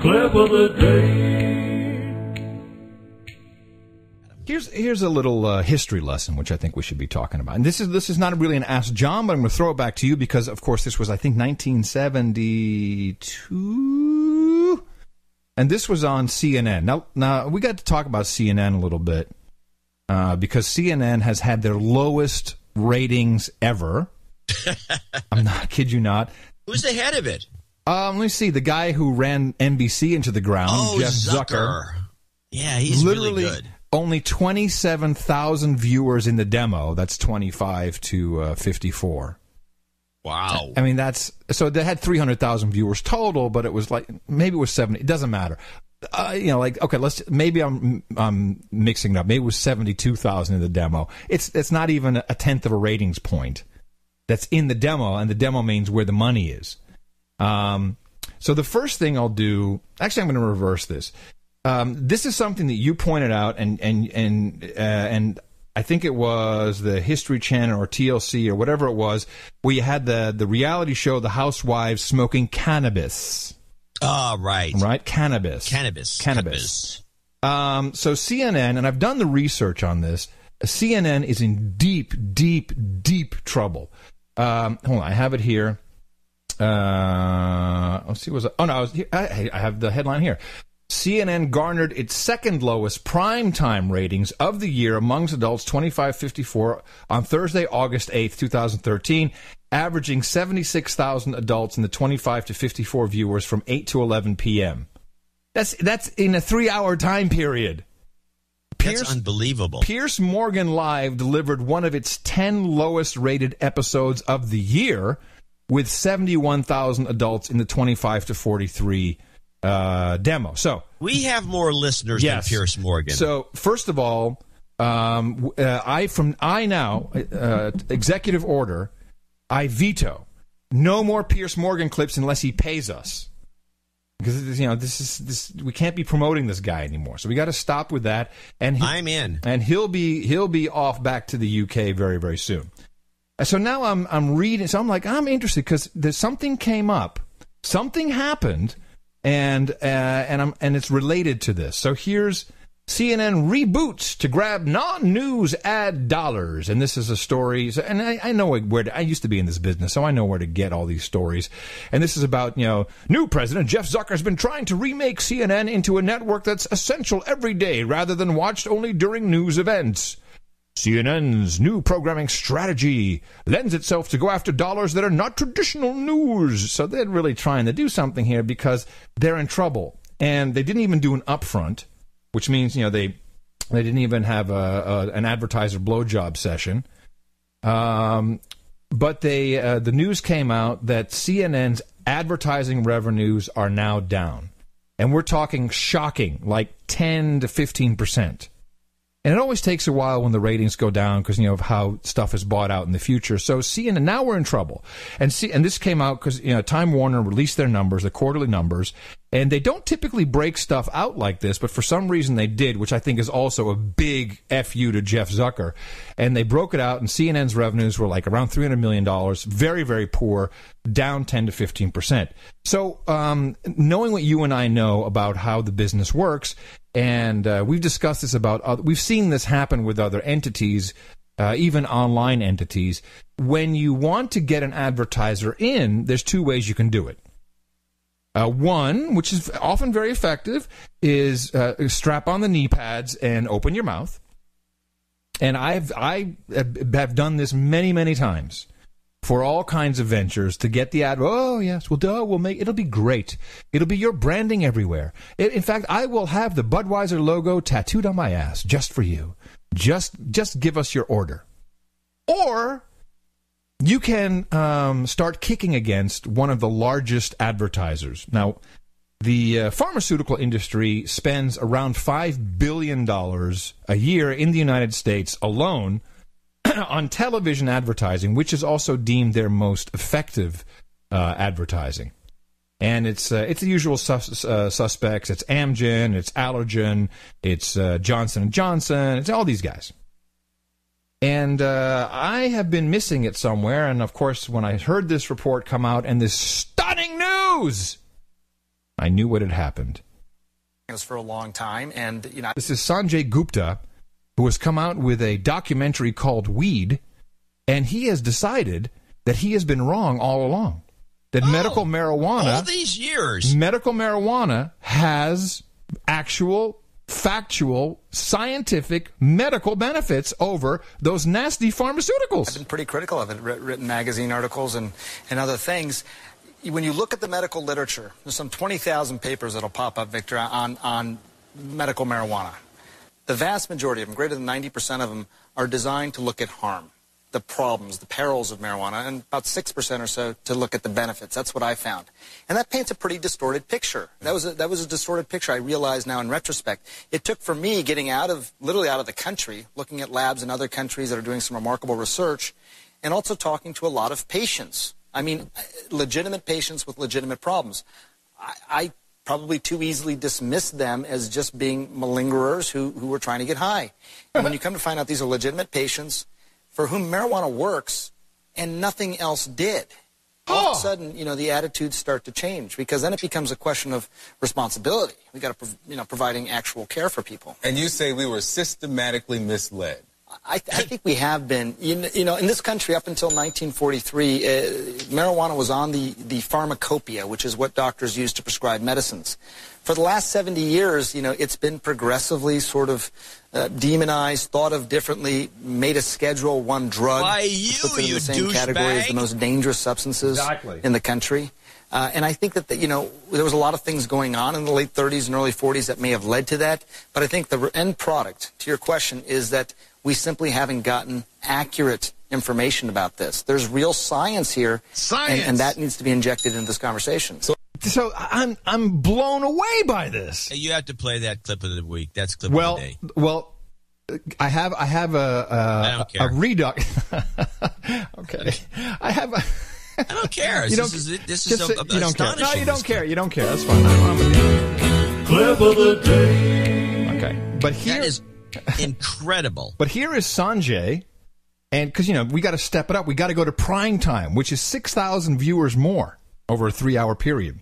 Clip of the day. Here's a little history lesson, which I think we should be talking about. And this is not really an Ask John, but I'm going to throw it back to you because, of course, this was, I think, 1972, and this was on CNN. Now we got to talk about CNN a little bit because CNN has had their lowest ratings ever. I'm not kid you not. Who's the head of it? Let me see. The guy who ran NBC into the ground, Jeff Zucker. Yeah, he's literally really good. Only 27,000 viewers in the demo. That's 25 to 54. Wow. I mean, so they had 300,000 viewers total, but it was like, maybe it was 70. It doesn't matter. Okay, maybe I'm mixing it up. Maybe it was 72,000 in the demo. It's not even a tenth of a ratings point. That's in the demo, and the demo means where the money is. So the first thing I'll do, actually, I'm going to reverse this. This is something that you pointed out, and I think it was the History Channel or TLC or whatever it was, where you had the reality show, The Housewives smoking cannabis. Oh, right. Right? Cannabis. So CNN, and I've done the research on this, CNN is in deep, deep, deep trouble. Hold on, I have it here. Let's see, I have the headline here. CNN garnered its second lowest primetime ratings of the year amongst adults 25-54 on Thursday, August 8th, 2013, averaging 76,000 adults in the 25 to 54 viewers from 8 to 11 p.m. That's in a 3-hour time period. That's unbelievable. Pierce Morgan Live delivered one of its 10 lowest rated episodes of the year with 71,000 adults in the 25 to 43 demo. So we have more listeners than Pierce Morgan. So first of all, executive order, I veto no more Pierce Morgan clips unless he pays us. Because this we can't be promoting this guy anymore. So we got to stop with that. And I'm in. And he'll be off back to the UK very, very soon. So now I'm reading. So I'm like, I'm interested because there's something came up, something happened, and it's related to this. So here's CNN reboots to grab non-news ad dollars, and this is a story. And I know I used to be in this business, so I know where to get all these stories. And this is about new president Jeff Zucker has been trying to remake CNN into a network that's essential every day rather than watched only during news events. CNN's new programming strategy lends itself to go after dollars that are not traditional news. So they're really trying to do something here because they're in trouble. And they didn't even do an upfront, which means, they didn't even have an advertiser blowjob session. But the news came out that CNN's advertising revenues are now down. And we're talking shocking, like 10 to 15%. And it always takes a while when the ratings go down because, of how stuff is bought out in the future. So CNN, now we're in trouble. And this came out because, Time Warner released their numbers, the quarterly numbers, and they don't typically break stuff out like this, but for some reason they did, which I think is also a big FU to Jeff Zucker. And they broke it out, and CNN's revenues were like around $300 million, very, very poor, down 10 to 15%. So knowing what you and I know about how the business works, and we've discussed this we've seen this happen with other entities, even online entities. When you want to get an advertiser in, there's two ways you can do it. One, which is often very effective, is strap on the knee pads and open your mouth. And I have done this many, many times for all kinds of ventures to get the ad. Oh, yes, it'll be great. It'll be your branding everywhere. In fact, I will have the Budweiser logo tattooed on my ass just for you. Just give us your order. Or you can start kicking against one of the largest advertisers. Now, the pharmaceutical industry spends around $5 billion a year in the United States alone on television advertising, which is also deemed their most effective advertising. And it's the usual suspects. It's Amgen, it's Allergen, it's Johnson & Johnson, it's all these guys. And I have been missing it somewhere, and of course, when I heard this report come out and this stunning news. I knew what had happened. For a long time, and this is Sanjay Gupta, who has come out with a documentary called Weed, and he has decided that he has been wrong all along. That medical marijuana, all these years, medical marijuana has actual, factual, scientific, medical benefits over those nasty pharmaceuticals. I've been pretty critical of it, written magazine articles and other things. When you look at the medical literature, there's some 20,000 papers that'll pop up, Victor, on medical marijuana. The vast majority of them, greater than 90% of them, are designed to look at harm, the problems, the perils of marijuana, and about 6% or so to look at the benefits. That's what I found. And that paints a pretty distorted picture. That was a distorted picture, I realize now in retrospect. It took for me getting literally out of the country, looking at labs in other countries that are doing some remarkable research, and also talking to a lot of patients. I mean, legitimate patients with legitimate problems. I probably too easily dismissed them as just being malingerers who were trying to get high. And when you come to find out these are legitimate patients for whom marijuana works and nothing else did, all of a sudden, the attitudes start to change, because then it becomes a question of responsibility. We got to, providing actual care for people. And you say we were systematically misled. I think we have been. In this country, up until 1943, marijuana was on the pharmacopoeia, which is what doctors use to prescribe medicines. For the last 70 years, it's been progressively sort of demonized, thought of differently, made a Schedule I drug. Why puts it in the same category as the most dangerous substances in the country. And I think that, there was a lot of things going on in the late 30s and early 40s that may have led to that. But I think the end product, to your question, is that we simply haven't gotten accurate information about this. There's real science here, and that needs to be injected into this conversation. So I'm blown away by this. Hey, you have to play that clip of the week. That's clip of the day. Well, I have I don't care. a reduct. Okay, I have a. I don't care. This is you don't care. No, you don't care. You don't care. That's fine. Clip of the day. Okay, but here that is incredible. But here is Sanjay, and because we got to step it up, we got to go to prime time, which is 6,000 viewers more over a 3-hour period,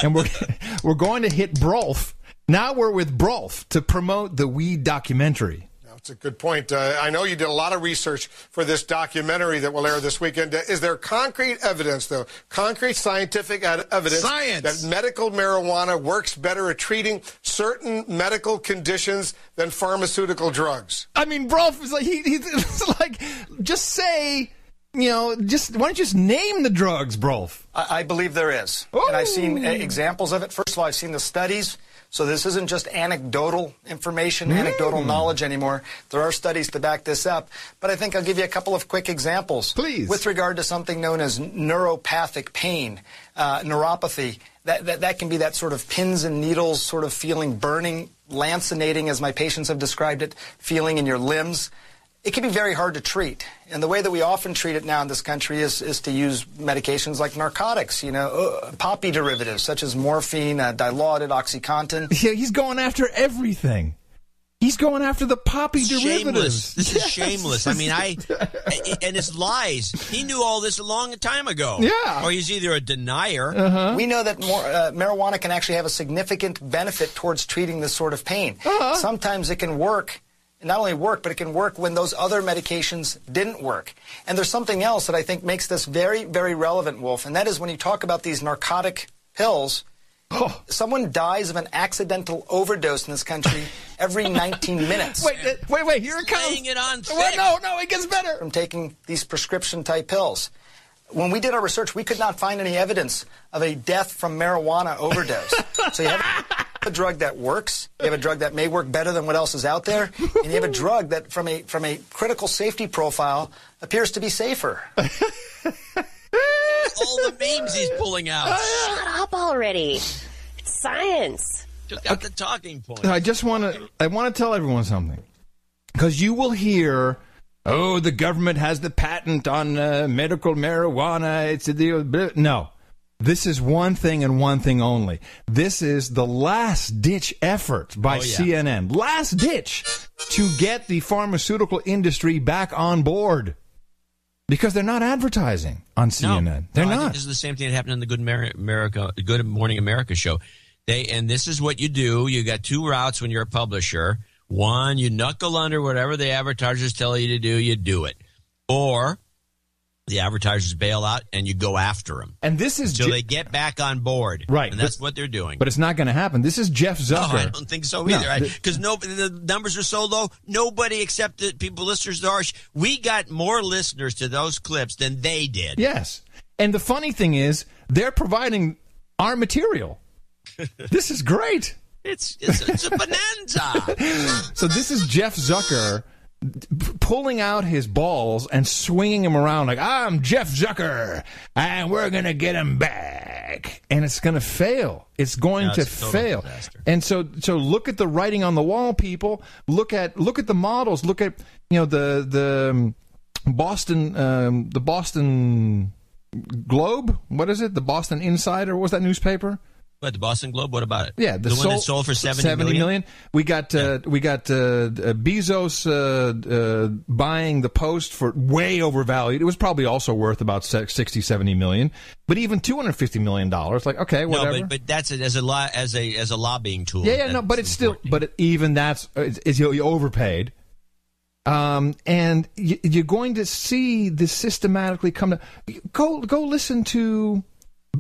and we're going to hit Brolf. Now we're with Brolf to promote the Weed documentary. That's a good point. I know you did a lot of research for this documentary that will air this weekend. Is there concrete evidence, though, concrete scientific evidence that medical marijuana works better at treating certain medical conditions than pharmaceutical drugs? I mean, Brolf is like, he's like, just say, why don't you just name the drugs, Brolf? I believe there is. Ooh. And I've seen examples of it. First of all, I've seen the studies. So this isn't just anecdotal information, anecdotal knowledge anymore. There are studies to back this up. But I think I'll give you a couple of quick examples. Please. With regard to something known as neuropathic pain, neuropathy, that can be that sort of pins and needles sort of feeling, burning, lancinating, as my patients have described it, feeling in your limbs. It can be very hard to treat. And the way that we often treat it now in this country is to use medications like narcotics, poppy derivatives such as morphine, Dilaudid, OxyContin. Yeah, he's going after everything. He's going after the poppy derivatives. This is shameless. I mean, and it's lies. He knew all this a long time ago. Yeah. Or he's either a denier. We know that marijuana can actually have a significant benefit towards treating this sort of pain. Sometimes it can work. Not only work, but it can work when those other medications didn't work. And there's something else that I think makes this very, very relevant, Wolf, and that is when you talk about these narcotic pills, someone dies of an accidental overdose in this country every 19 minutes. Wait, here it comes. Laying it on thick. Wait, no, it gets better. From taking these prescription-type pills. When we did our research, we could not find any evidence of a death from marijuana overdose. So you have a drug that works, you have a drug that may work better than what else is out there, and you have a drug that from a critical safety profile appears to be safer. All the memes he's pulling out. Shut up already. It's science. Took out the talking point. I want to tell everyone something. Because you will hear, the government has the patent on medical marijuana. It's a deal. No. This is one thing and one thing only. This is the last-ditch effort by CNN. Last ditch to get the pharmaceutical industry back on board. Because they're not advertising on CNN. They're I not. think this is the same thing that happened in the Good Morning America show. And this is what you do. You got two routes when you're a publisher. One, you knuckle under whatever the advertisers tell you to do, you do it. Or the advertisers bail out and you go after them. And this is so they get back on board. Right. And that's what they're doing. But it's not going to happen. This is Jeff Zucker. No, I don't think so either. Because the numbers are so low, nobody except the people, listeners to ours, we got more listeners to those clips than they did. Yes. And the funny thing is, they're providing our material. This is great. It's a bonanza. So this is Jeff Zucker pulling out his balls and swinging them around like, I'm Jeff Zucker, and we're going to get him back. And it's going to fail. It's going to fail. Disaster. And so look at the writing on the wall, people. Look at the models. Look at, the Boston Globe. What is it? The Boston Insider. What was that newspaper? What, the Boston Globe? What about it? Yeah, the one that sold for $70 million? We got Bezos buying the Post for way overvalued. It was probably also worth about $60-70 million, but even $250 million. Like, okay, whatever. No, but that's it as a lobbying tool. Yeah, but it's still, even that's you overpaid. And you're going to see this systematically come to. Go listen to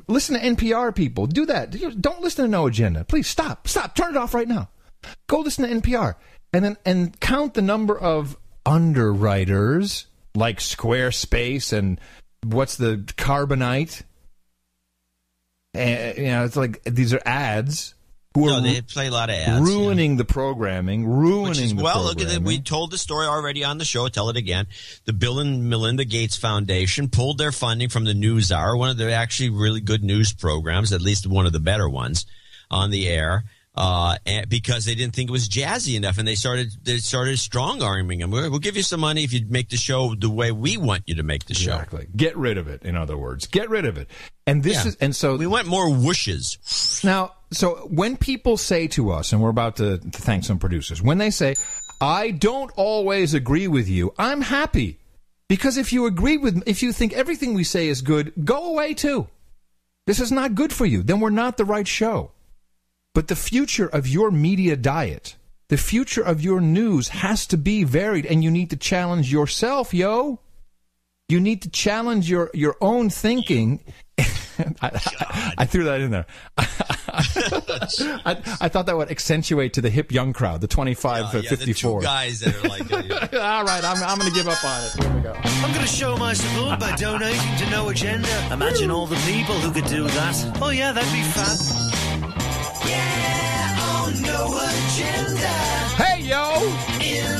NPR, people. Do that. Don't listen to No Agenda. Please stop. Turn it off right now. Go listen to NPR and count the number of underwriters like Squarespace and what's the Carbonite. And, it's like these are ads. They play a lot of ads. Ruining the programming, Look at it. We told the story already on the show. Tell it again. The Bill and Melinda Gates Foundation pulled their funding from the NewsHour, one of the actually really good news programs, at least one of the better ones on the air, because they didn't think it was jazzy enough, and they started strong-arming them. We'll give you some money if you make the show the way we want you to make the show. Exactly. Get rid of it, in other words. Get rid of it. And so we want more whooshes. Now, so when people say to us, and we're about to thank some producers, when they say, I don't always agree with you, I'm happy. Because if you think everything we say is good, go away too. This is not good for you. Then we're not the right show. But the future of your media diet, the future of your news has to be varied, and you need to challenge yourself, yo. You need to challenge your own thinking. I threw that in there. I thought that would accentuate to the hip young crowd, the 25 to 54. The two guys that are like, all right, I'm going to give up on it. Here we go. I'm going to show my support by donating to No Agenda. Imagine all the people who could do that. Oh yeah, that'd be fun. Yeah, on No Agenda. Hey, yo! In